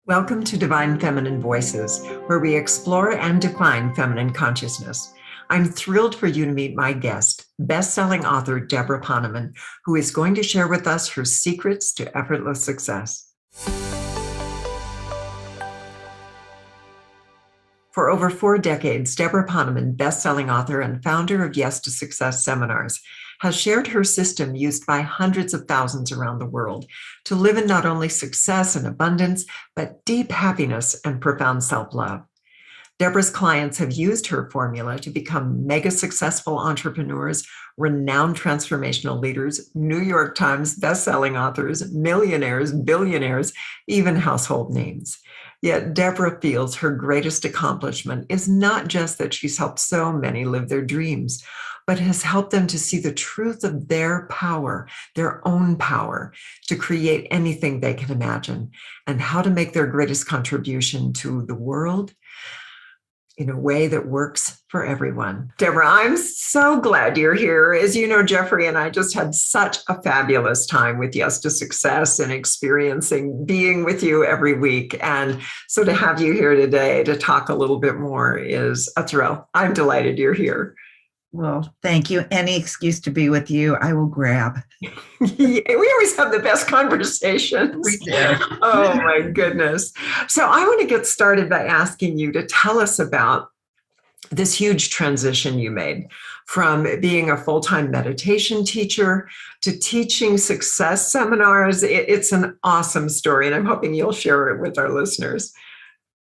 Welcome to Divine Feminine Voices, where we explore and define feminine consciousness. I'm thrilled for you to meet my guest, best-selling author Debra Poneman, who is going to share with us her secrets to effortless success. For over 4 decades, Debra Poneman, best-selling author and founder of Yes to Success seminars, has shared her system used by hundreds of thousands around the world to live in not only success and abundance, but deep happiness and profound self-love. Debra's clients have used her formula to become mega successful entrepreneurs, renowned transformational leaders, New York Times bestselling authors, millionaires, billionaires, even household names. Yet Debra feels her greatest accomplishment is not just that she's helped so many live their dreams, but has helped them to see the truth of their power, their own power, to create anything they can imagine, and how to make their greatest contribution to the world in a way that works for everyone. Debra, I'm so glad you're here. As you know, Jeffrey and I just had such a fabulous time with Yes to Success and experiencing being with you every week. And so to have you here today to talk a little bit more is a thrill. I'm delighted you're here. Well, thank you. Any excuse to be with you, I will grab. Yeah, we always have the best conversations. We do. Oh, my goodness. So I want to get started by asking you to tell us about this huge transition you made from being a full-time meditation teacher to teaching success seminars. It's an awesome story, and I'm hoping you'll share it with our listeners.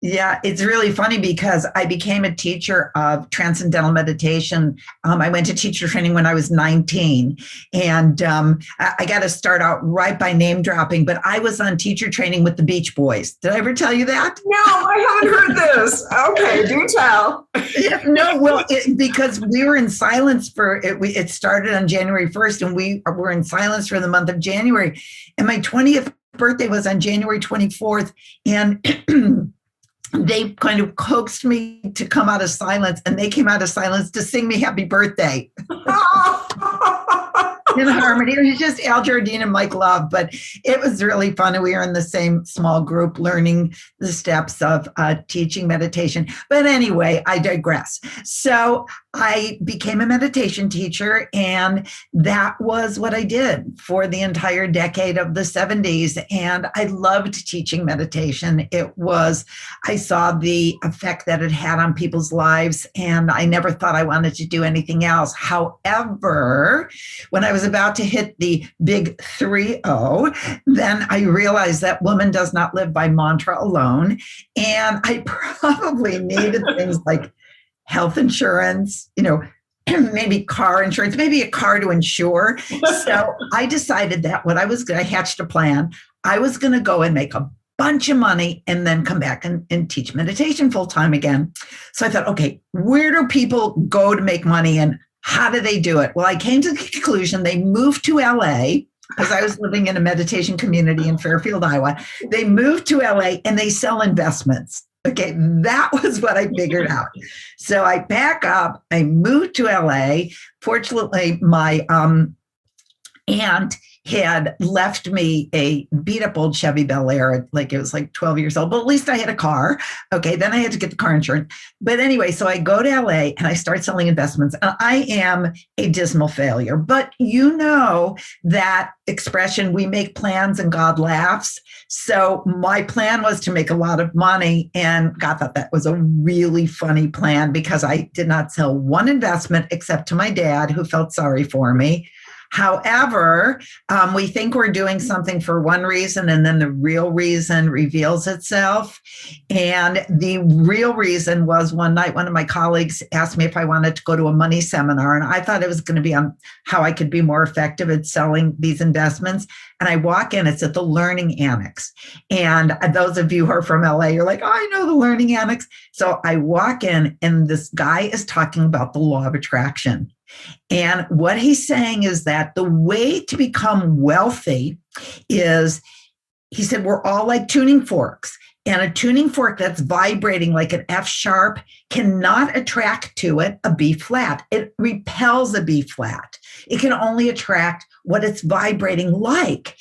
Yeah, it's really funny because I became a teacher of transcendental meditation. I went to teacher training when I was 19, and I got to start out right by name dropping, but I was on teacher training with the Beach Boys. Did I ever tell you that? No, I haven't heard this. Okay, do tell. Because we were in silence for it. It started on January 1st, and we were in silence for the month of January. And my 20th birthday was on January 24th, and they kind of coaxed me to come out of silence, and they came out of silence to sing me happy birthday. In harmony. It was just Al Jardine and Mike Love, but it was really fun. And we were in the same small group learning the steps of teaching meditation. But anyway, I digress. So I became a meditation teacher, and that was what I did for the entire decade of the 70s. And I loved teaching meditation. I saw the effect that it had on people's lives, and I never thought I wanted to do anything else. However, when I was about to hit the big 3-0, then I realized that woman does not live by mantra alone. And I probably needed things like health insurance, maybe car insurance, maybe a car to insure. So I decided that I hatched a plan. I was going to go and make a bunch of money and then come back and teach meditation full time again. So I thought, okay, where do people go to make money, and how do they do it? Well, I came to the conclusion they moved to LA because I was living in a meditation community in Fairfield, Iowa. They moved to LA and they sell investments. Okay, that was what I figured out. So I pack up, I moved to LA. Fortunately, my aunt had left me a beat up old Chevy Bel Air, it was like 12 years old, but at least I had a car. Okay, then I had to get the car insurance. But anyway, so I go to LA and I start selling investments. And I am a dismal failure, but you know that expression, we make plans and God laughs. So my plan was to make a lot of money, and God thought that was a really funny plan because I did not sell one investment except to my dad, who felt sorry for me. However, we think we're doing something for one reason, and then the real reason reveals itself. And the real reason was one night, one of my colleagues asked me if I wanted to go to a money seminar, and I thought it was going to be on how I could be more effective at selling these investments. And I walk in, it's at the Learning Annex. And those of you who are from LA, you're like, oh, I know the Learning Annex. So I walk in, and this guy is talking about the law of attraction. And what he's saying is that the way to become wealthy is, he said, we're all like tuning forks. And a tuning fork that's vibrating like an F sharp cannot attract to it a B flat. It repels a B flat. It can only attract what it's vibrating like.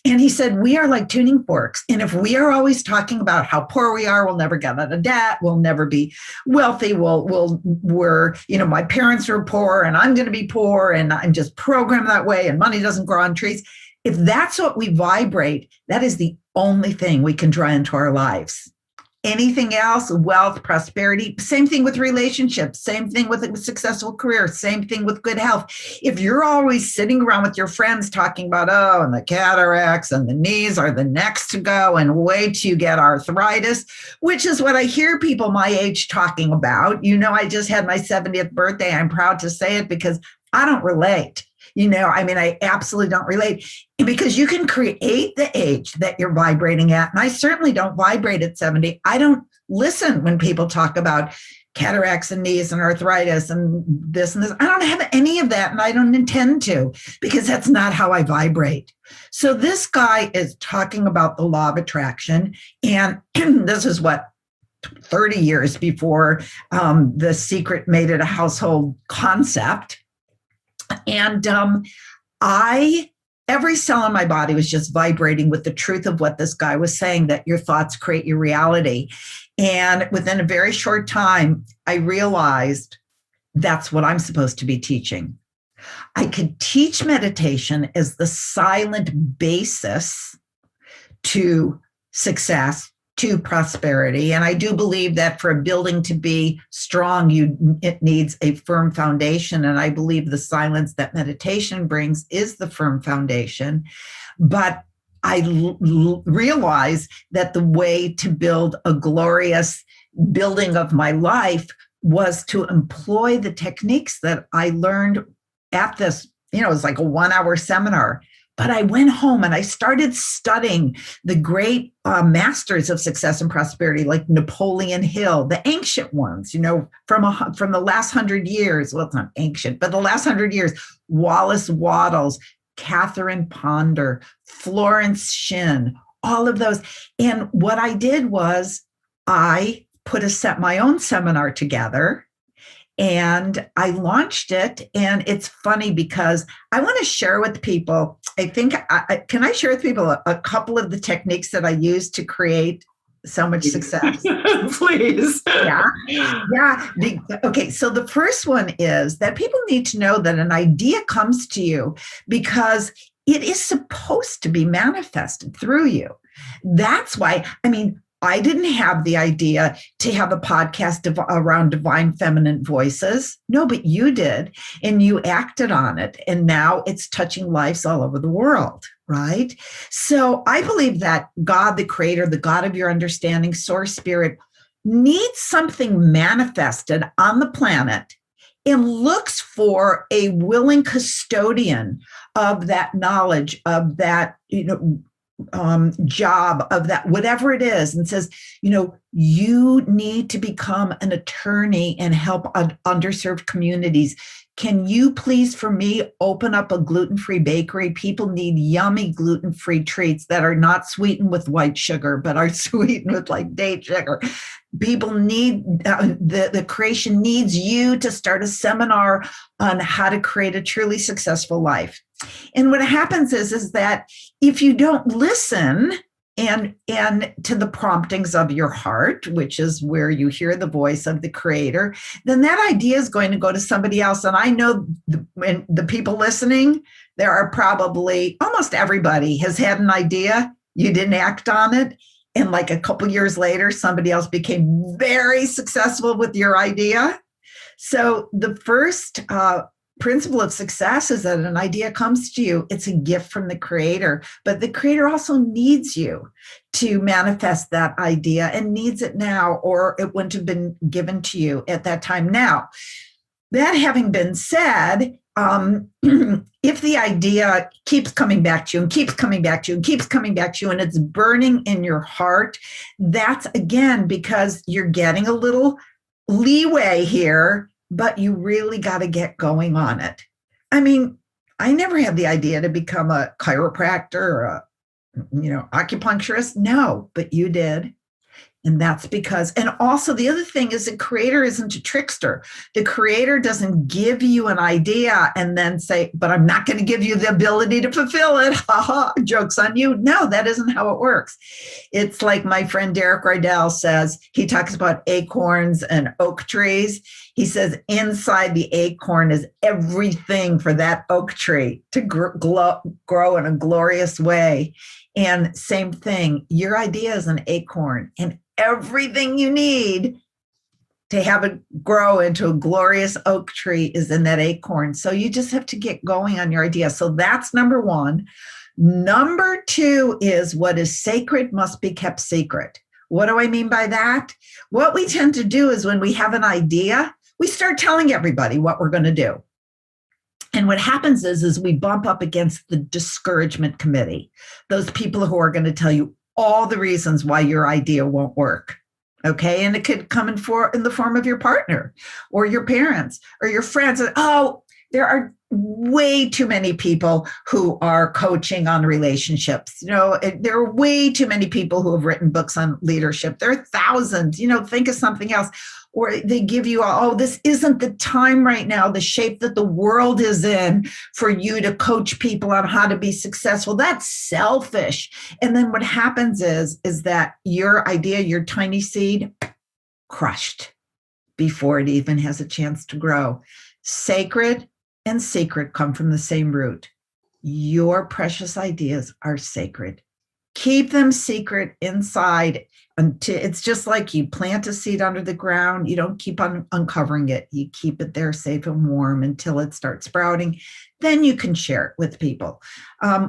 And he said, we are like tuning forks. And if we are always talking about how poor we are, we'll never get out of debt, we'll never be wealthy, we're, my parents were poor and I'm going to be poor and I'm just programmed that way and money doesn't grow on trees. If that's what we vibrate, that is the only thing we can draw into our lives. Anything else, wealth, prosperity, same thing with relationships, same thing with a successful career, same thing with good health. If you're always sitting around with your friends talking about, and the cataracts and the knees are the next to go and wait till you get arthritis, which is what I hear people my age talking about. I just had my 70th birthday. I'm proud to say it because I don't relate. I absolutely don't relate, because you can create the age that you're vibrating at. And I certainly don't vibrate at 70. I don't listen when people talk about cataracts and knees and arthritis and this and this. I don't have any of that, and I don't intend to, because that's not how I vibrate. So this guy is talking about the law of attraction. And this is 30 years before The Secret made it a household concept. And every cell in my body was just vibrating with the truth of what this guy was saying, that your thoughts create your reality. And within a very short time, I realized that's what I'm supposed to be teaching. I could teach meditation as the silent basis to success, to prosperity. And I do believe that for a building to be strong, it needs a firm foundation. And I believe the silence that meditation brings is the firm foundation. But I realize that the way to build a glorious building of my life was to employ the techniques that I learned at this, it was like a 1-hour seminar. But I went home and I started studying the great masters of success and prosperity, like Napoleon Hill, the ancient ones, from the last 100 years. Well, it's not ancient, but the last 100 years, Wallace Wattles, Catherine Ponder, Florence Shinn, all of those. And what I did was I put my own seminar together. And I launched it. And it's funny because I want to share with people, can I share with people a couple of the techniques that I use to create so much success? Please. Yeah. Okay. So the first one is that people need to know that an idea comes to you because it is supposed to be manifested through you. That's why, I didn't have the idea to have a podcast around divine feminine voices. No, but you did, and you acted on it. And now it's touching lives all over the world, right? So I believe that God, the creator, the God of your understanding, source spirit, needs something manifested on the planet and looks for a willing custodian of that knowledge, of that, job, of that, whatever it is, and says, you need to become an attorney and help underserved communities. Can you please, for me, open up a gluten-free bakery? People need yummy gluten-free treats that are not sweetened with white sugar, but are sweetened with like date sugar. People need, the creation needs you to start a seminar on how to create a truly successful life. And what happens is that if you don't listen and to the promptings of your heart, which is where you hear the voice of the creator, then that idea is going to go to somebody else. And I know the people listening, there are probably, almost everybody has had an idea, you didn't act on it, and like a couple years later, somebody else became very successful with your idea. So the first principle of success is that an idea comes to you. It's a gift from the creator, but the creator also needs you to manifest that idea and needs it now, or it wouldn't have been given to you at that time. Now, that having been said, if the idea keeps coming back to you and keeps coming back to you and keeps coming back to you and it's burning in your heart, that's again because you're getting a little leeway here, but you really got to get going on it. I never had the idea to become a chiropractor or a, acupuncturist. No, but you did. And that's because, and also the other thing is the creator isn't a trickster. The creator doesn't give you an idea and then say, but I'm not going to give you the ability to fulfill it. Ha ha, joke's on you. No, that isn't how it works. It's like my friend Derek Rydell says, he talks about acorns and oak trees. He says inside the acorn is everything for that oak tree to grow in a glorious way. And same thing, your idea is an acorn, and everything you need to have it grow into a glorious oak tree is in that acorn. So you just have to get going on your idea. So that's number one. Number two is what is sacred must be kept secret. What do I mean by that? What we tend to do is when we have an idea, we start telling everybody what we're going to do. And what happens is we bump up against the discouragement committee, those people who are going to tell you all the reasons why your idea won't work. Okay. And it could come in the form of your partner or your parents or your friends. Oh, there are way too many people who are coaching on relationships. There are way too many people who have written books on leadership. There are thousands, think of something else. Or they give you, oh, this isn't the time right now, the shape that the world is in for you to coach people on how to be successful. That's selfish. And then what happens is that your idea, your tiny seed, crushed before it even has a chance to grow. Sacred and secret come from the same root. Your precious ideas are sacred. Keep them secret inside. It's just like you plant a seed under the ground. You don't keep on uncovering it. You keep it there safe and warm until it starts sprouting. Then you can share it with people.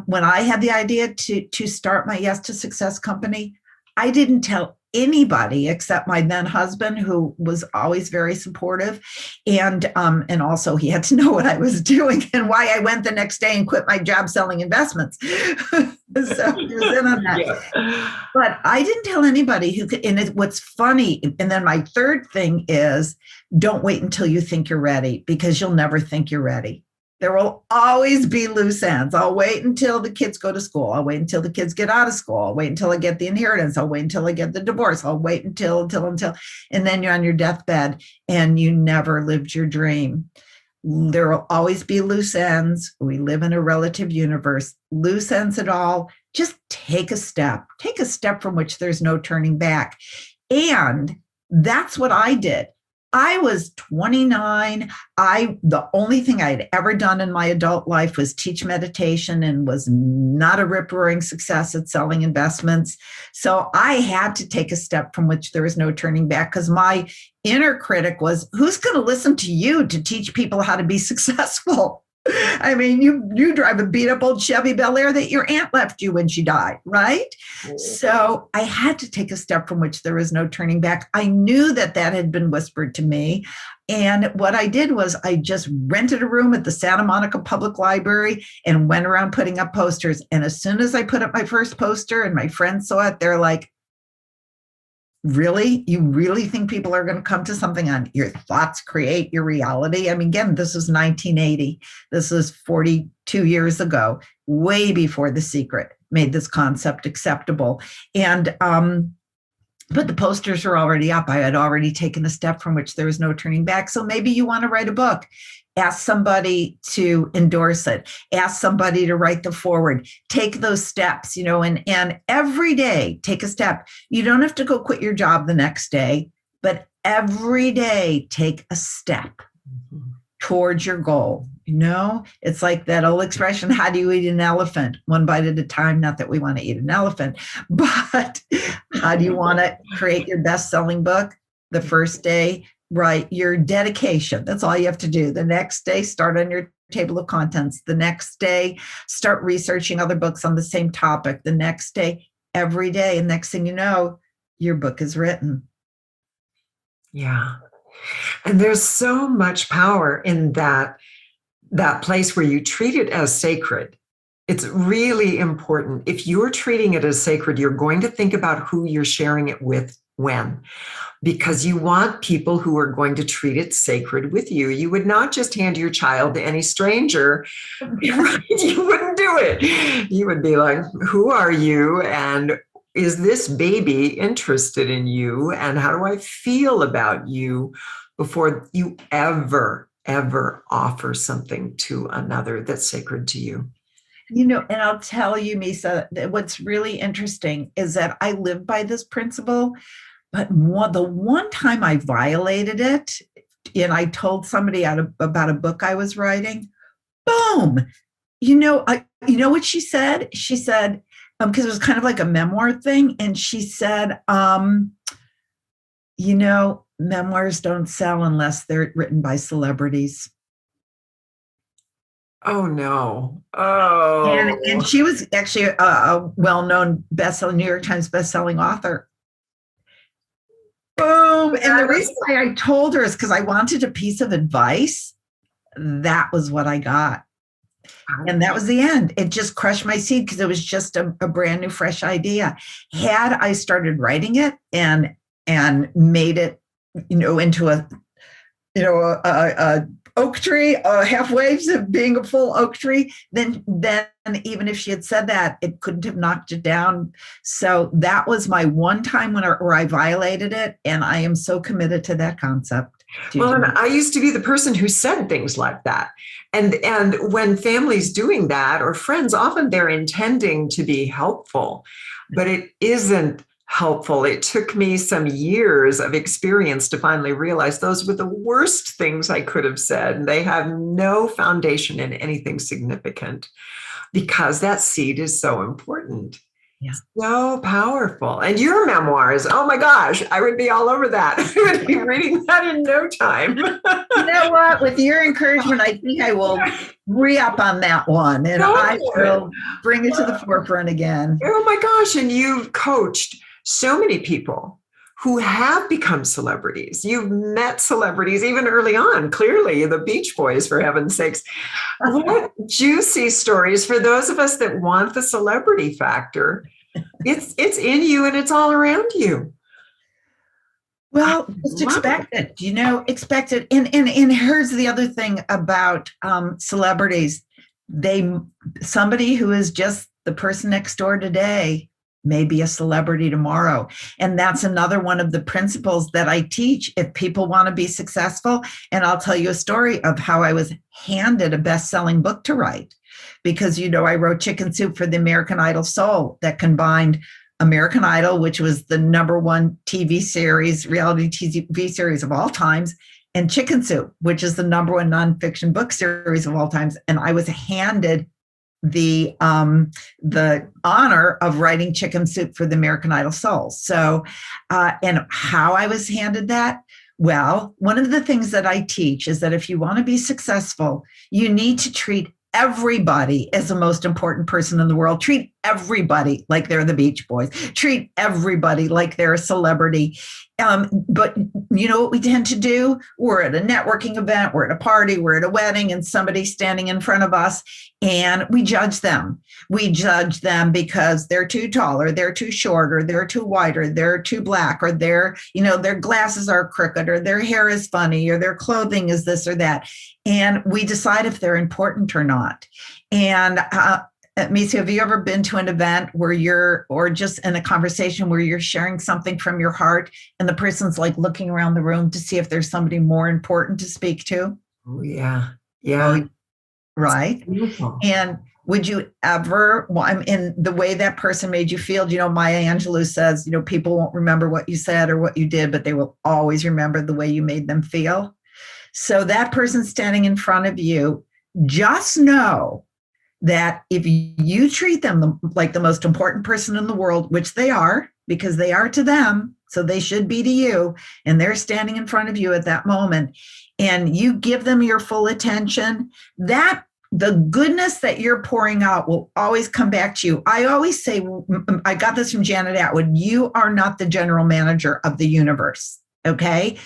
When I had the idea to start my Yes to Success company, I didn't tell anybody except my then husband, who was always very supportive. And also he had to know what I was doing and why I went the next day and quit my job selling investments. So he was in on that. Yeah. But I didn't tell anybody who could. And what's funny, and then my third thing is, don't wait until you think you're ready, because you'll never think you're ready. There will always be loose ends. I'll wait until the kids go to school. I'll wait until the kids get out of school. I'll wait until I get the inheritance. I'll wait until I get the divorce. I'll wait until, and then you're on your deathbed and you never lived your dream. There will always be loose ends. We live in a relative universe. Loose ends at all. Just take a step. Take a step from which there's no turning back. And that's what I did. I was 29. The only thing I'd ever done in my adult life was teach meditation, and was not a rip-roaring success at selling investments. So I had to take a step from which there was no turning back, because my inner critic was, who's going to listen to you to teach people how to be successful? I mean, you drive a beat up old Chevy Bel Air that your aunt left you when she died, right? So I had to take a step from which there was no turning back. I knew that had been whispered to me. And what I did was I just rented a room at the Santa Monica Public Library and went around putting up posters. And as soon as I put up my first poster and my friends saw it, they're like, really? You really think people are going to come to something on your thoughts create your reality? I mean, again, this is 1980. This is 42 years ago, way before The Secret made this concept acceptable. And but the posters are already up. I had already taken a step from which there was no turning back. So maybe you want to write a book. Ask somebody to endorse it. Ask somebody to write the foreword. Take those steps, and every day take a step. You don't have to go quit your job the next day, but every day take a step towards your goal. It's like that old expression, how do you eat an elephant? One bite at a time. Not that we want to eat an elephant, but how do you want to create your best-selling book? The first day, write your dedication. That's all you have to do. The next day, start on your table of contents. The next day, start researching other books on the same topic. The next day, every day. And next thing you know, your book is written. Yeah. And there's so much power in that place where you treat it as sacred. It's really important. If you're treating it as sacred, you're going to think about who you're sharing it with when, because you want people who are going to treat it sacred with you. You would not just hand your child to any stranger. Right? You wouldn't do it. You would be like, who are you? And is this baby interested in you? And how do I feel about you before you ever offer something to another that's sacred to you? And I'll tell you, Misa, that what's really interesting is that I live by this principle, but the one time I violated it, and I told somebody about a book I was writing, boom. You know what she said? She said, because it was kind of like a memoir thing, and she said, memoirs don't sell unless they're written by celebrities. Oh no. And she was actually a well-known New York Times bestselling author. Boom. And the reason why I told her is because I wanted a piece of advice. That was what I got. And that was the end. It just crushed my seed because it was just a brand new, fresh idea. Had I started writing it and made it, into a oak tree, halfway to being a full oak tree, then even if she had said that, it couldn't have knocked it down. So that was my one time where I violated it, and I am so committed to that concept. Well, and I used to be the person who said things like that. And when families doing that, or friends, often they're intending to be helpful, but it isn't helpful. It took me some years of experience to finally realize those were the worst things I could have said. And they have no foundation in anything significant, because that seed is so important. Yeah. So powerful. And your memoirs, oh my gosh, I would be all over that. I would be reading that in no time. You know what? With your encouragement, I think I will re-up on that one, and I will bring it to the forefront again. Oh my gosh. And you've coached so many people who have become celebrities. You've met celebrities even early on, clearly, the Beach Boys, for heaven's sakes. What juicy stories for those of us that want the celebrity factor. It's in you and it's all around you. Well, just expect it, expect it. And here's the other thing about celebrities. Somebody who is just the person next door today may be a celebrity tomorrow. And that's another one of the principles that I teach if people want to be successful. And I'll tell you a story of how I was handed a best-selling book to write, because, I wrote Chicken Soup for the American Idol Soul, that combined American Idol, which was the #1 reality TV series of all times, and Chicken Soup, which is the #1 nonfiction book series of all times. And I was handed the honor of writing Chicken Soup for the American Idol Soul. So, and how I was handed that, well, one of the things that I teach is that if you want to be successful, you need to treat everybody as the most important person in the world. Treat everybody like they're the Beach Boys. Treat everybody like they're a celebrity. But you know what we tend to do? We're at a networking event, we're at a party, we're at a wedding, and somebody's standing in front of us, and we judge them. We judge them because they're too tall, or they're too short, or they're too white, or they're too black, or their glasses are crooked, or their hair is funny, or their clothing is this or that. And we decide if they're important or not. And Misa, have you ever been to an event where or just in a conversation where you're sharing something from your heart, and the person's like looking around the room to see if there's somebody more important to speak to? Oh, yeah. Yeah. Oh, right. And would you ever, in the way that person made you feel, Maya Angelou says, people won't remember what you said or what you did, but they will always remember the way you made them feel. So that person standing in front of you, just know that if you treat them like the most important person in the world, which they are, because they are to them, so they should be to you, and they're standing in front of you at that moment, and you give them your full attention, that the goodness that you're pouring out will always come back to you. I always say, I got this from Janet Atwood, you are not the general manager of the universe. Okay.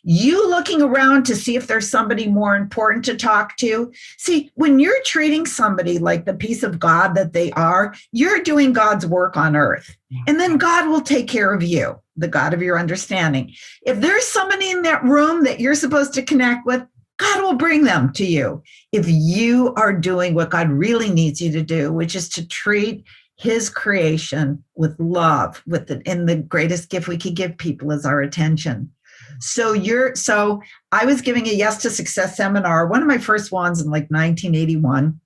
You looking around to see if there's somebody more important to talk to. See, when you're treating somebody like the piece of God that they are, you're doing God's work on earth. And then God will take care of you, the God of your understanding. If there's somebody in that room that you're supposed to connect with, God will bring them to you. If you are doing what God really needs you to do, which is to treat his creation with love, and the greatest gift we could give people is our attention. So I was giving a Yes to Success seminar, one of my first ones in like 1981.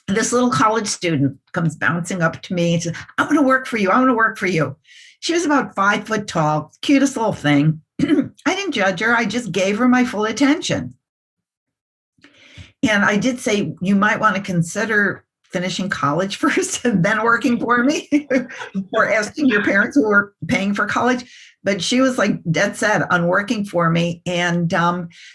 This little college student comes bouncing up to me and says, I want to work for you. I want to work for you. She was about 5 foot tall, cutest little thing. I didn't judge her. I just gave her my full attention. And I did say, you might want to consider finishing college first and then working for me, or asking your parents who were paying for college. But she was like dead set on working for me. And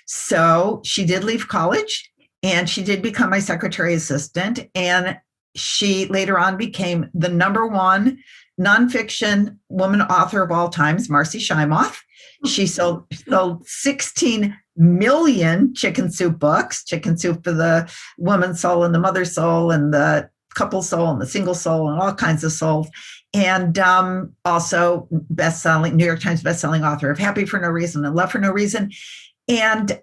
so she did leave college, and she did become my secretary assistant. And she later on became the #1 nonfiction woman author of all times, Marcy Shimoff. She sold 16 million Chicken Soup books, Chicken Soup for the woman's soul and the mother's soul and the couple soul and the single soul and all kinds of souls. And also New York Times bestselling author of Happy for No Reason and Love for No Reason. And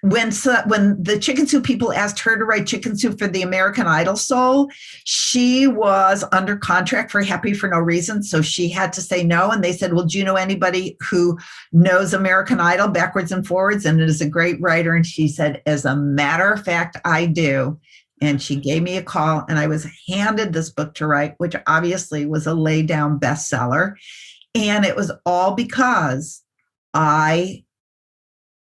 when the Chicken Soup people asked her to write Chicken Soup for the American Idol soul, she was under contract for Happy for No Reason. So she had to say no. And they said, well, do you know anybody who knows American Idol backwards and forwards and is a great writer? And she said, as a matter of fact, I do. And she gave me a call, and I was handed this book to write, which obviously was a lay down bestseller. And it was all because I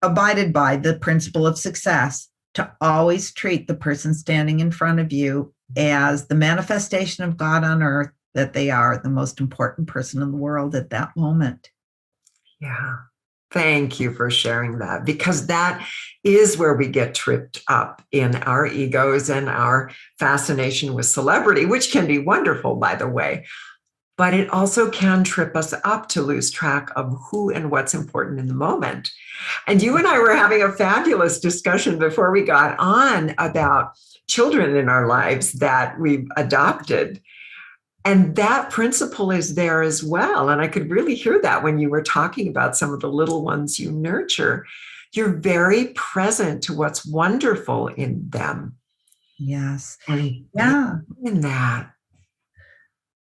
abided by the principle of success to always treat the person standing in front of you as the manifestation of God on earth, that they are the most important person in the world at that moment. Yeah. Thank you for sharing that, because that is where we get tripped up in our egos and our fascination with celebrity, which can be wonderful, by the way. But it also can trip us up to lose track of who and what's important in the moment. And you and I were having a fabulous discussion before we got on about children in our lives that we've adopted. And that principle is there as well. And I could really hear that when you were talking about some of the little ones you nurture. You're very present to what's wonderful in them. Yes. And yeah. In that.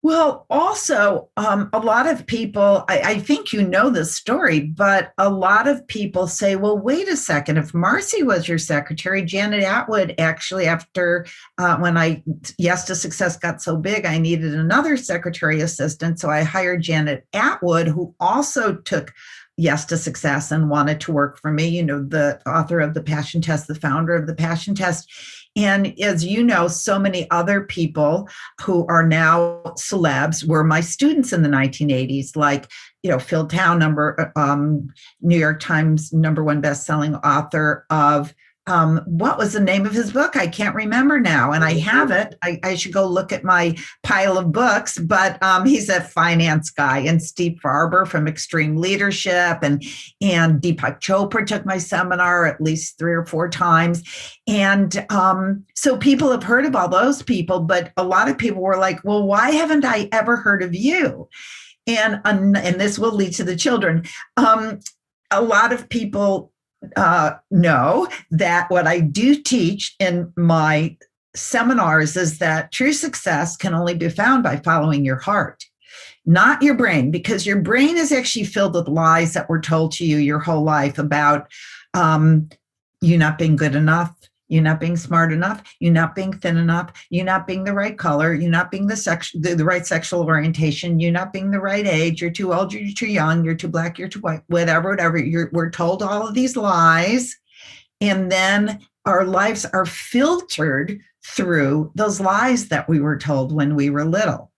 Well, also, a lot of people, I think you know this story, but a lot of people say, well, wait a second, if Marcy was your secretary, Janet Atwood actually, after when Yes to Success got so big, I needed another secretary assistant. So I hired Janet Atwood, who also took Yes to Success and wanted to work for me, the author of The Passion Test, the founder of The Passion Test. And as you know, so many other people who are now celebs were my students in the 1980s, like, Phil Town, New York Times #1 bestselling author of, what was the name of his book? I can't remember now. And I have it. I should go look at my pile of books, but he's a finance guy. And Steve Farber from Extreme Leadership and Deepak Chopra took my seminar at least 3 or 4 times. And so people have heard of all those people, but a lot of people were like, well, why haven't I ever heard of you? And this will lead to the children. A lot of people know that what I do teach in my seminars is that true success can only be found by following your heart, not your brain, because your brain is actually filled with lies that were told to you your whole life about you not being good enough, you not being smart enough, you not being thin enough, you not being the right color, you not being the right sexual orientation, you not being the right age, you're too old, you're too young, you're too black, you're too white, whatever. We're told all of these lies. And then our lives are filtered through those lies that we were told when we were little.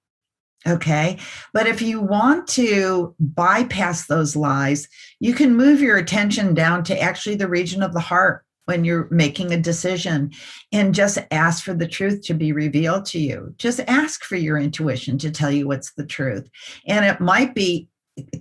Okay. But if you want to bypass those lies, you can move your attention down to actually the region of the heart when you're making a decision, and just ask for the truth to be revealed to you. Just ask for your intuition to tell you what's the truth. And it might be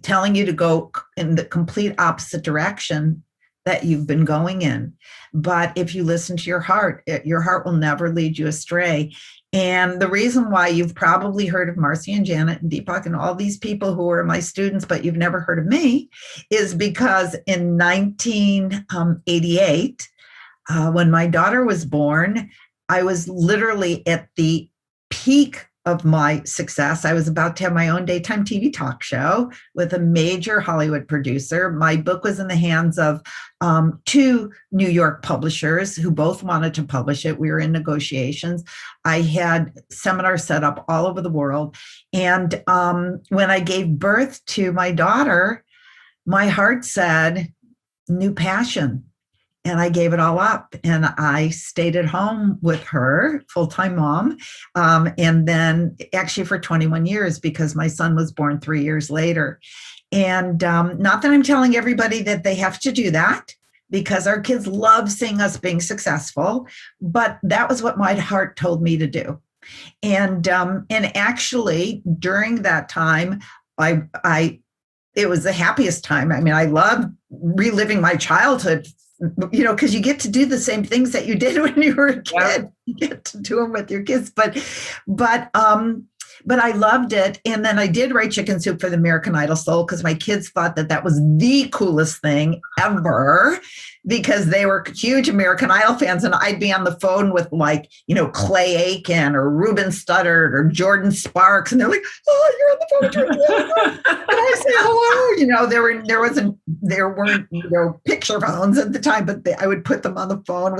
telling you to go in the complete opposite direction that you've been going in. But if you listen to your heart will never lead you astray. And the reason why you've probably heard of Marcy and Janet and Deepak and all these people who are my students, but you've never heard of me, is because in 1988, when my daughter was born, I was literally at the peak of my success. I was about to have my own daytime TV talk show with a major Hollywood producer. My book was in the hands of two New York publishers who both wanted to publish it. We were in negotiations. I had seminars set up all over the world. And when I gave birth to my daughter, my heart said, new passion. And I gave it all up and I stayed at home with her, full-time mom. And then actually for 21 years, because my son was born 3 years later. And not that I'm telling everybody that they have to do that, because our kids love seeing us being successful, but that was what my heart told me to do. And actually during that time, it was the happiest time. I mean, I loved reliving my childhood, you know, because you get to do the same things that you did when you were a kid. Yeah. You get to do them with your kids, but I loved it. And then I did write Chicken Soup for the American Idol Soul because my kids thought that was the coolest thing ever, because they were huge American Idol fans. And I'd be on the phone with, like, you know, Clay Aiken or Ruben Studdard or Jordan Sparks. And they're like, oh, you're on the phone with Jordan. Can I say hello? You know, there weren't you know, picture phones at the time, but I would put them on the phone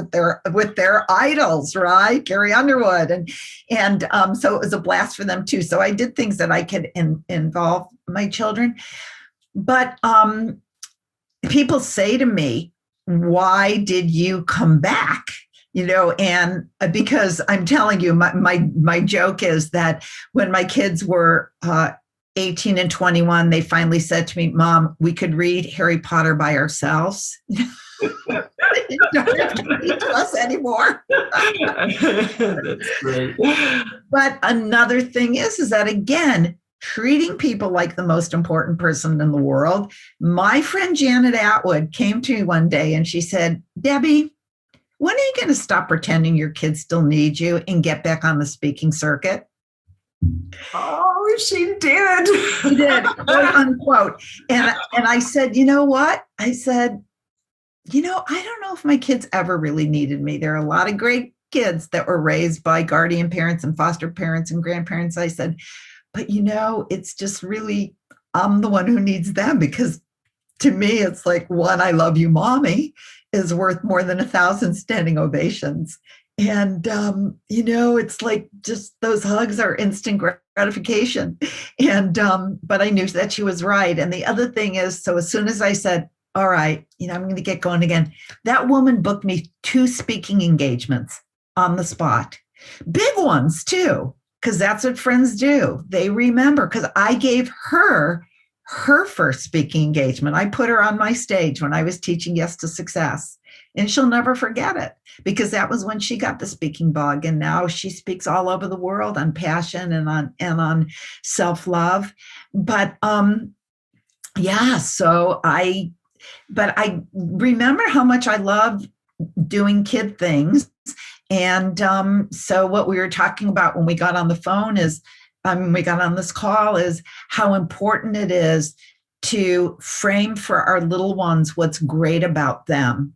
with their idols, right? Carrie Underwood. And so it was a blast for them too. So I did things that I could involve my children. But people say to me, why did you come back? You know, and because I'm telling you, my joke is that when my kids were 18 and 21, they finally said to me, Mom, we could read Harry Potter by ourselves. You don't have to read to us anymore. That's great. But another thing is that, again, treating people like the most important person in the world. My friend Janet Atwood came to me one day and she said, Debbie, when are you going to stop pretending your kids still need you and get back on the speaking circuit? Oh, she did. She did, quote unquote. And I said, you know what? I said, you know, I don't know if my kids ever really needed me. There are a lot of great kids that were raised by guardian parents and foster parents and grandparents. I said, but you know, it's just really, I'm the one who needs them, because to me, it's like, one, I love you, mommy, is worth more than 1,000 standing ovations. And, you know, it's like just those hugs are instant gratification. And, but I knew that she was right. And the other thing is, so as soon as I said, all right, you know, I'm going to get going again, that woman booked me 2 speaking engagements on the spot, big ones too, because that's what friends do. They remember, because I gave her first speaking engagement. I put her on my stage when I was teaching Yes to Success. And she'll never forget it, because that was when she got the speaking bug. And now she speaks all over the world on passion and on self-love. But yeah, so I remember how much I love doing kid things. And so what we were talking about when we got on the phone is, we got on this call, is how important it is to frame for our little ones what's great about them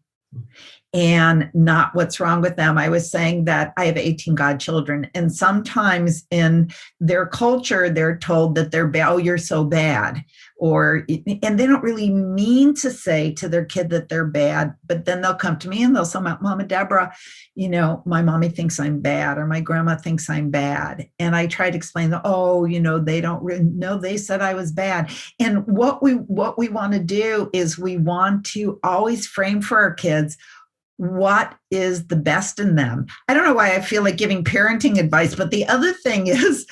and not what's wrong with them. I was saying that I have 18 godchildren, and sometimes in their culture, they're told that they're bad, oh, you're so bad, and they don't really mean to say to their kid that they're bad, but then they'll come to me and they'll say, Mama Debra, you know, my mommy thinks I'm bad, or my grandma thinks I'm bad. And I try to explain that, oh, you know, they don't really know, they said I was bad. And what we want to do is we want to always frame for our kids what is the best in them. I don't know why I feel like giving parenting advice, but the other thing is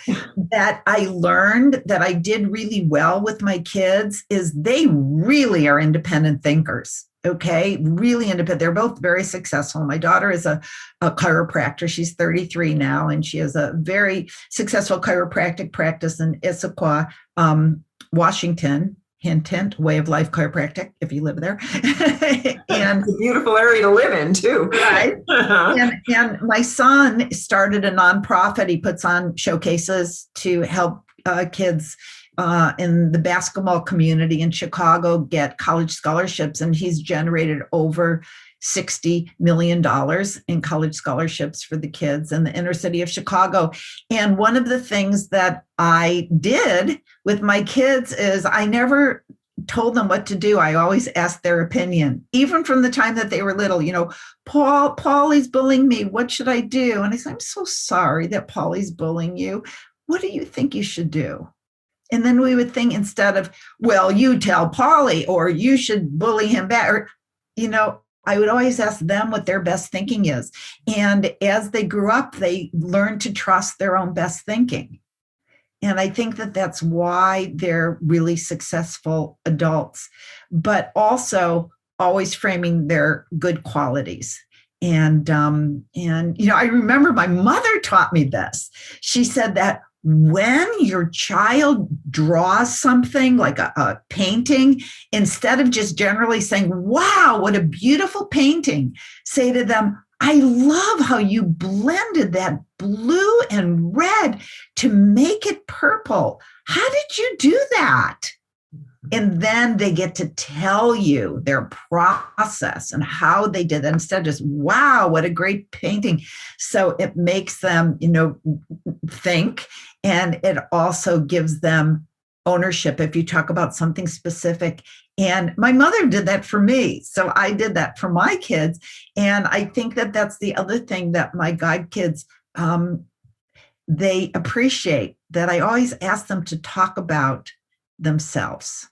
that I learned that I did really well with my kids is they really are independent thinkers. Okay, really independent. They're both very successful. My daughter is a chiropractor. She's 33 now, and she has a very successful chiropractic practice in Issaquah, Washington. Hint, hint, Way of Life Chiropractic, if you live there. And it's a beautiful area to live in too. Right. And my son started a nonprofit. He puts on showcases to help kids in the basketball community in Chicago get college scholarships. And he's generated over $60 million in college scholarships for the kids in the inner city of Chicago. And one of the things that I did with my kids is I never told them what to do. I always asked their opinion, even from the time that they were little. Paulie's bullying me. What should I do? And I said, I'm so sorry that Paulie's bullying you. What do you think you should do? And then we would think, instead of, well, you tell Paulie, or you should bully him back, or, I would always ask them what their best thinking is. And as they grew up, they learned to trust their own best thinking. And I think that that's why they're really successful adults, but also always framing their good qualities. And I remember my mother taught me this. She said that when your child draws something like a painting, instead of just generally saying, wow, what a beautiful painting, say to them, I love how you blended that blue and red to make it purple. How did you do that? And then they get to tell you their process and how they did that, instead of just, wow, what a great painting. So it makes them, think, and it also gives them ownership if you talk about something specific. And my mother did that for me. So I did that for my kids. And I think that that's the other thing that my God kids, they appreciate, that I always ask them to talk about themselves.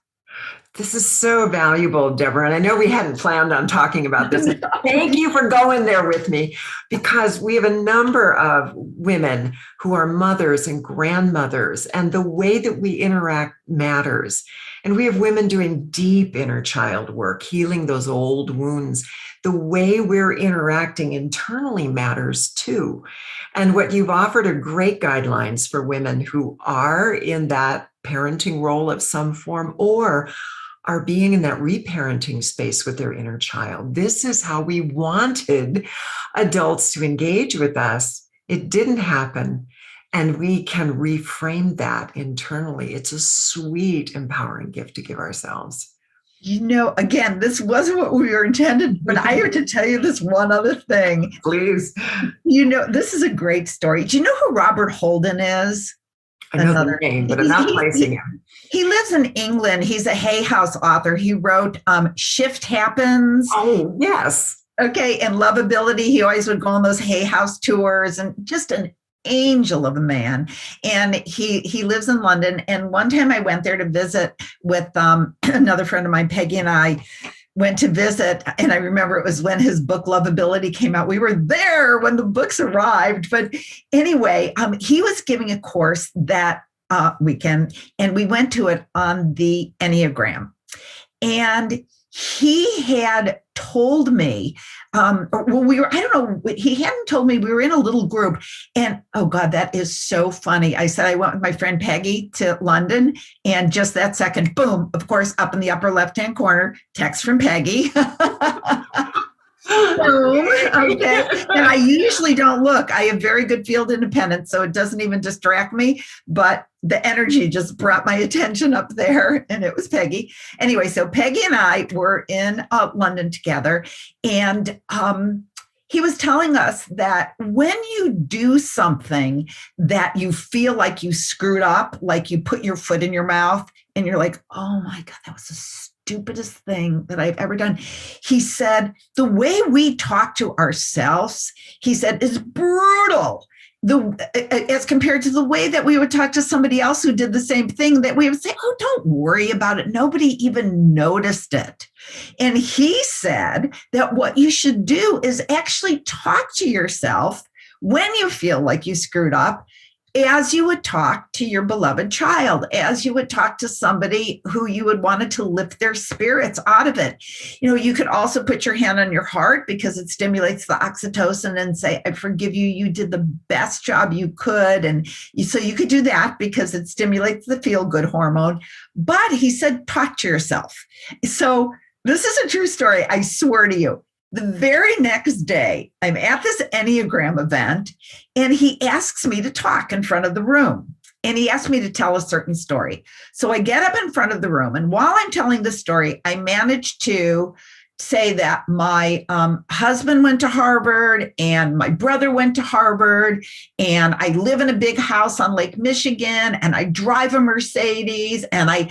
This is so valuable, Debra. And I know we hadn't planned on talking about this. Thank you for going there with me, because we have a number of women who are mothers and grandmothers, and the way that we interact matters. And we have women doing deep inner child work, healing those old wounds. The way we're interacting internally matters too. And what you've offered are great guidelines for women who are in that parenting role of some form, or are being in that reparenting space with their inner child. This is how we wanted adults to engage with us. It didn't happen. And we can reframe that internally. It's a sweet, empowering gift to give ourselves. Again, this wasn't what we were intended, but I have to tell you this one other thing. Please. This is a great story. Do you know who Robert Holden is? I know the name, but I'm not placing him. He lives in England. He's a Hay House author. He wrote Shift Happens. Oh, yes. Okay. And Lovability. He always would go on those Hay House tours, and just an angel of a man. And he lives in London. And one time I went there to visit with another friend of mine, Peggy, and I went to visit. And I remember it was when his book Lovability came out. We were there when the books arrived. But anyway, he was giving a course that weekend, and we went to it on the Enneagram. And he had told me, he hadn't told me, we were in a little group, and oh God, that is so funny. I said, I went with my friend Peggy to London, and just that second, boom, of course, up in the upper left-hand corner, text from Peggy. Boom. Okay. And I usually don't look. I have very good field independence, so it doesn't even distract me, but the energy just brought my attention up there, and it was Peggy. Anyway, so Peggy and I were in London together, and he was telling us that when you do something that you feel like you screwed up, like you put your foot in your mouth and you're like, oh my God, that was the stupidest thing that I've ever done. He said, the way we talk to ourselves, he said, is brutal. As compared to the way that we would talk to somebody else who did the same thing, that we would say, oh, don't worry about it. Nobody even noticed it. And he said that what you should do is actually talk to yourself when you feel like you screwed up, as you would talk to your beloved child, as you would talk to somebody who you would want to lift their spirits out of it. You could also put your hand on your heart, because it stimulates the oxytocin, and say, I forgive you. You did the best job you could. And so you could do that because it stimulates the feel-good hormone. But he said, talk to yourself. So this is a true story. I swear to you. The very next day, I'm at this Enneagram event, and he asks me to talk in front of the room. And he asked me to tell a certain story. So I get up in front of the room, and while I'm telling the story, I managed to say that my husband went to Harvard and my brother went to Harvard, and I live in a big house on Lake Michigan, and I drive a Mercedes, and I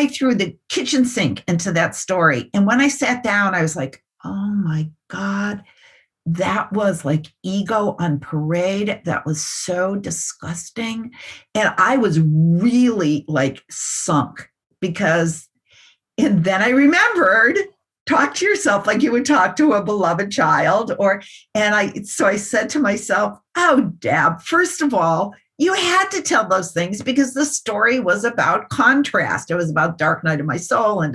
threw the kitchen sink into that story. And when I sat down, I was like, oh my God, that was like ego on parade. That was so disgusting. And I was really like sunk because, and then I remembered, talk to yourself like you would talk to a beloved child. So I said to myself, oh, Deb, first of all, you had to tell those things because the story was about contrast. It was about dark night of my soul. And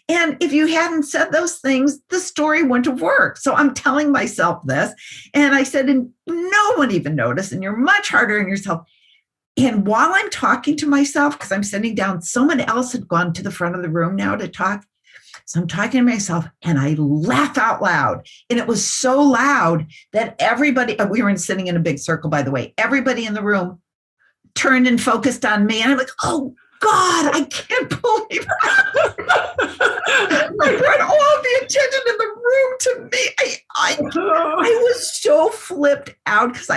if you hadn't said those things, the story wouldn't have worked. So I'm telling myself this. And I said, and no one even noticed. And you're much harder on yourself. And while I'm talking to myself, because I'm sitting down, someone else had gone to the front of the room now to talk. So I'm talking to myself and I laugh out loud. And it was so loud that everybody, we were sitting in a big circle, by the way, everybody in the room turned and focused on me. And I'm like, oh God, I can't believe it. I brought all the attention in the room to me. I was so flipped out because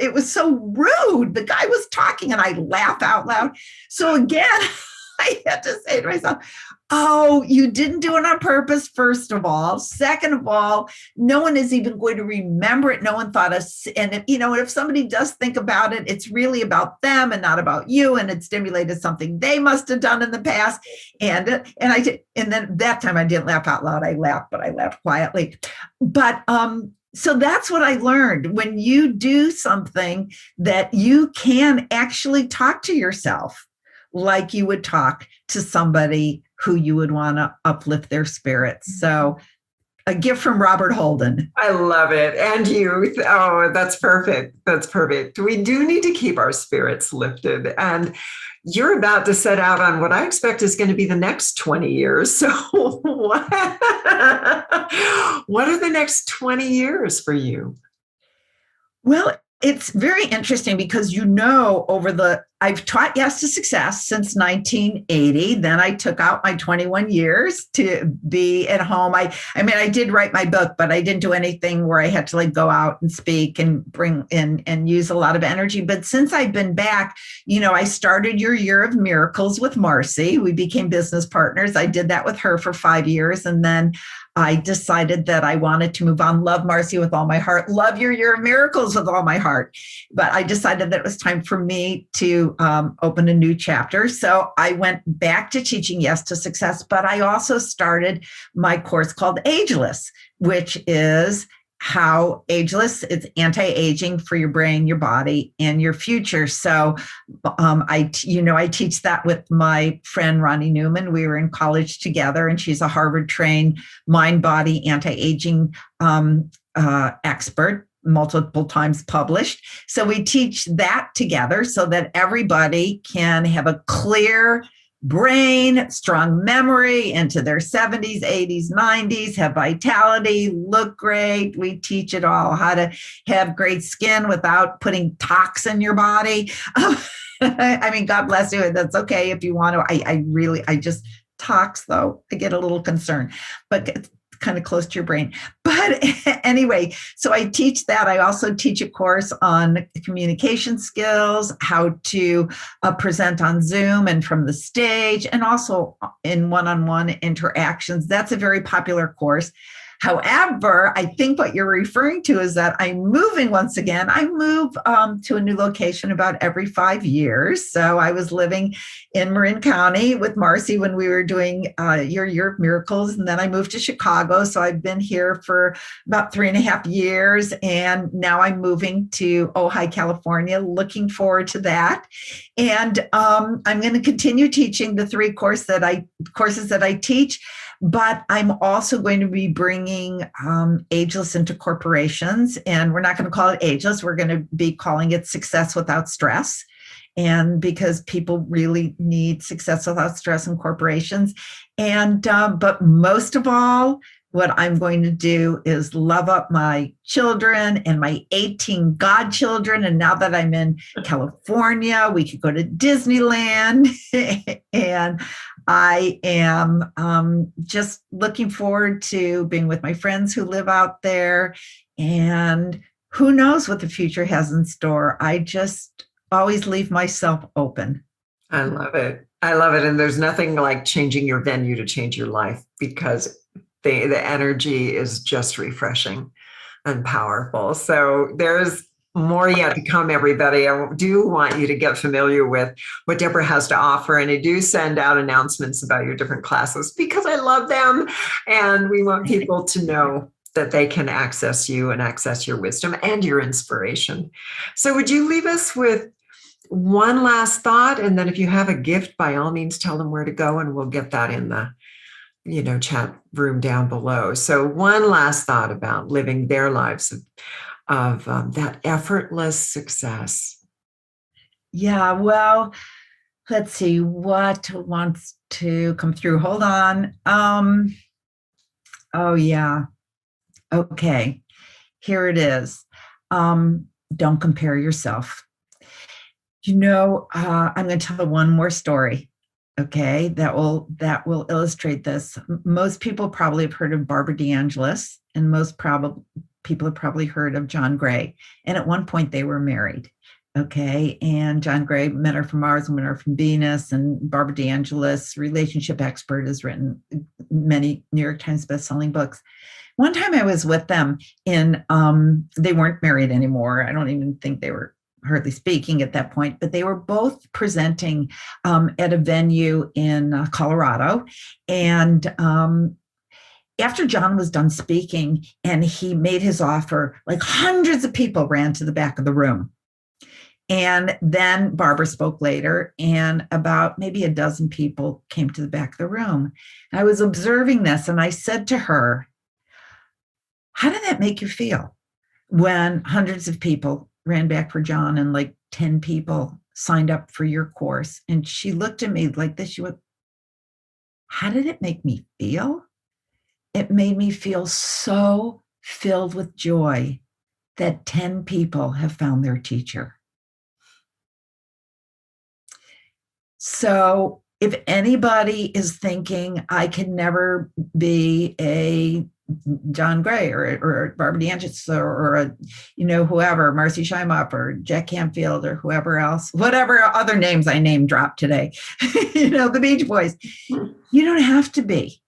it was so rude. The guy was talking and I laugh out loud. So again, I had to say to myself, oh, you didn't do it on purpose, first of all. Second of all, no one is even going to remember it. No one thought us. And if somebody does think about it, it's really about them and not about you. And it stimulated something they must have done in the past. And I did. And then that time I didn't laugh out loud. I laughed, but I laughed quietly. But so that's what I learned. When you do something that you can actually talk to yourself like you would talk to somebody who you would want to uplift their spirits. So a gift from Robert Holden. I love it. And you. Oh, that's perfect. That's perfect. We do need to keep our spirits lifted. And you're about to set out on what I expect is going to be the next 20 years. So what are the next 20 years for you? Well, it's very interesting because, I've taught Yes to Success since 1980. Then I took out my 21 years to be at home. I did write my book, but I didn't do anything where I had to go out and speak and bring in and use a lot of energy. But since I've been back, I started Your Year of Miracles with Marcy. We became business partners. I did that with her for 5 years. And then I decided that I wanted to move on, love Marcy with all my heart, love Your Year of Miracles with all my heart. But I decided that it was time for me to open a new chapter. So I went back to teaching Yes to Success, but I also started my course called Ageless, which is how ageless, it's anti-aging for your brain, your body, and your future. So I teach that with my friend Ronnie Newman. We were in college together, and she's a Harvard-trained mind-body anti-aging expert, multiple times published. So we teach that together so that everybody can have a clear brain, strong memory into their 70s, 80s, 90s, have vitality, look great. We teach it all, how to have great skin without putting toxin in your body. God bless you. That's okay if you want to. I just tox though. I get a little concerned, but it's kind of close to your brain. But anyway, so I teach that. I also teach a course on communication skills, how to present on Zoom and from the stage, and also in one-on-one interactions. That's a very popular course. However, I think what you're referring to is that I'm moving once again. I move to a new location about every 5 years. So I was living in Marin County with Marcy when we were doing Your Year of Miracles. And then I moved to Chicago. So I've been here for about 3.5 years. And now I'm moving to Ojai, California, looking forward to that. And I'm going to continue teaching the 3 courses that I teach. But I'm also going to be bringing Ageless into corporations, and we're not going to call it Ageless. We're going to be calling it Success Without Stress. And because people really need success without stress in corporations. And, but most of all, what I'm going to do is love up my children and my 18 godchildren. And now that I'm in California, we could go to Disneyland. And I am just looking forward to being with my friends who live out there, and who knows what the future has in store. I just always leave myself open. I love it. I love it. And there's nothing like changing your venue to change your life, because the energy is just refreshing and powerful. So there's more yet to come, everybody. I do want you to get familiar with what Debra has to offer. And I do send out announcements about your different classes because I love them. And we want people to know that they can access you and access your wisdom and your inspiration. So would you leave us with one last thought? And then if you have a gift, by all means, tell them where to go, and we'll get that in the chat room down below. So one last thought about living their lives of that effortless success. Yeah, well, let's see what wants to come through. Hold on. Oh yeah. Okay. Here it is. Don't compare yourself. I'm going to tell one more story. Okay, that will illustrate this. Most people probably have heard of Barbara DeAngelis, and people have probably heard of John Gray. And at one point they were married. Okay, and John Gray, Men Are From Mars, Women Are From Venus, and Barbara DeAngelis, relationship expert, has written many New York Times bestselling books. One time I was with them they weren't married anymore. I don't even think they were hardly speaking at that point, but they were both presenting at a venue in Colorado. And after John was done speaking and he made his offer, like hundreds of people ran to the back of the room. And then Barbara spoke later, and about maybe a dozen people came to the back of the room. I was observing this, and I said to her, how did that make you feel when hundreds of people ran back for John and like 10 people signed up for your course? And she looked at me like this. She went, how did it make me feel? It made me feel so filled with joy that 10 people have found their teacher. So if anybody is thinking, I can never be a John Gray or Barbara DeAngelis or whoever, Marcy Shimoff or Jack Canfield or whoever else, whatever other names I name dropped today, the Beach Boys, you don't have to be.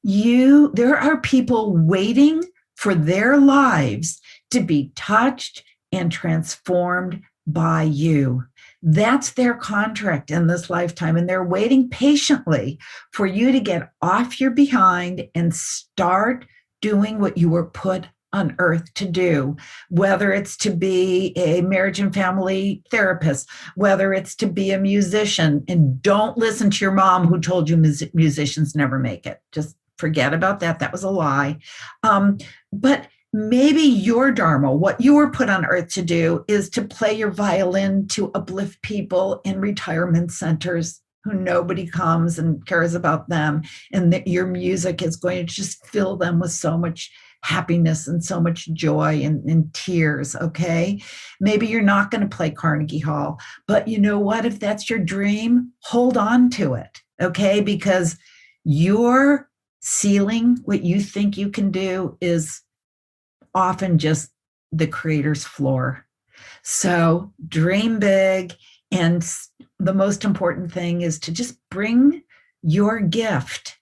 There are people waiting for their lives to be touched and transformed by you. That's their contract in this lifetime, and they're waiting patiently for you to get off your behind and start doing what you were put on earth to do, whether it's to be a marriage and family therapist, whether it's to be a musician. And don't listen to your mom who told you musicians never make it. Just forget about that. That was a lie. But maybe your dharma, what you were put on earth to do, is to play your violin to uplift people in retirement centers who nobody comes and cares about them, and that your music is going to just fill them with so much happiness and so much joy and tears. Okay, maybe you're not going to play Carnegie Hall, but you know what? If that's your dream, hold on to it. Okay, because your ceiling, what you think you can do, is often just the creator's floor. So dream big. And the most important thing is to just bring your gift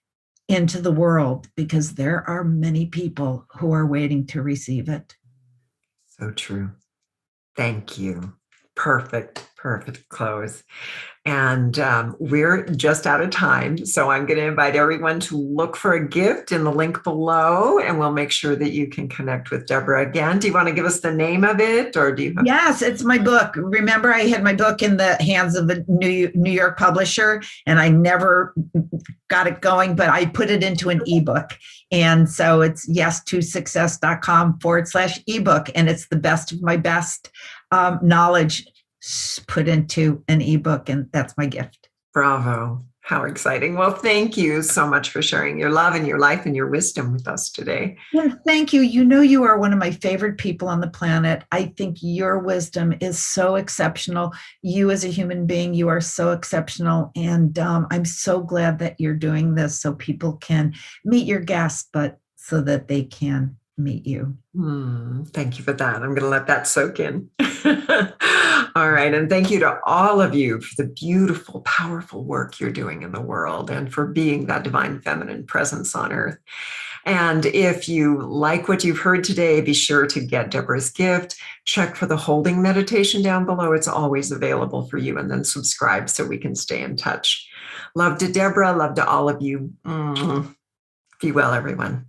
into the world, because there are many people who are waiting to receive it. So true. Thank you. Perfect close. And we're just out of time. So I'm going to invite everyone to look for a gift in the link below, and we'll make sure that you can connect with Debra again. Do you want to give us the name of it, or do you have— Yes, it's my book. Remember, I had my book in the hands of a New York publisher, and I never got it going, but I put it into an ebook. And so it's yes2success.com/ebook. And it's the best of my best knowledge put into an ebook, and that's my gift. Bravo. How exciting. Well, thank you so much for sharing your love and your life and your wisdom with us today. Well, thank you. You know, you are one of my favorite people on the planet. I think your wisdom is so exceptional. You, as a human being, you are so exceptional. And I'm so glad that you're doing this so people can meet your guests, but so that they can meet you. Thank you for that. I'm going to let that soak in. All right. And thank you to all of you for the beautiful, powerful work you're doing in the world and for being that divine feminine presence on earth. And if you like what you've heard today, be sure to get Debra's gift. Check for the holding meditation down below. It's always available for you. And then subscribe so we can stay in touch. Love to Debra. Love to all of you. Be well, everyone.